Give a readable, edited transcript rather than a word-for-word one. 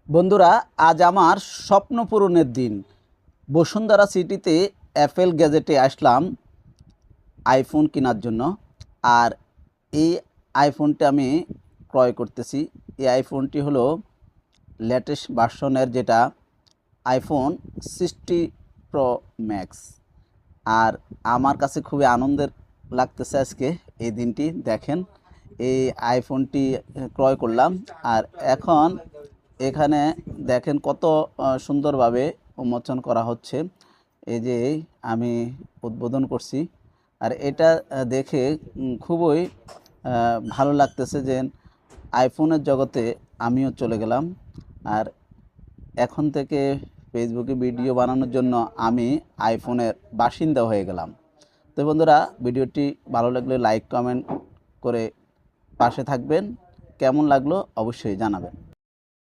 বন্ধুরা, আজ আমার স্বপ্ন পূরণের দিন। বসুন্ধরা সিটিতে অ্যাপেল গ্যাজেটে আসলাম আইফোন কেনার জন্য। আর এই আইফোনটি আমি ক্রয় করতেছি। এই আইফোনটি হলো লেটেস্ট ভার্সনের, যেটা আইফোন 60 প্রো ম্যাক্স। আর আমার কাছে খুবই আনন্দের লাগতেছে আজকে এই দিনটি। দেখেন, এই আইফোনটি ক্রয় করলাম। আর এখন এখানে দেখেন কত সুন্দরভাবে উন্মোচন করা হচ্ছে। এই যে আমি উদ্বোধন করছি। আর এটা দেখে খুবই ভালো লাগতেছে যে আইফোনের জগতে আমিও চলে গেলাম। আর এখন থেকে ফেসবুকে ভিডিও বানানোর জন্য আমি আইফোনের বাসিন্দা হয়ে গেলাম। তো বন্ধুরা, ভিডিওটি ভালো লাগলে লাইক কমেন্ট করে পাশে থাকবেন। কেমন লাগলো অবশ্যই জানাবেন।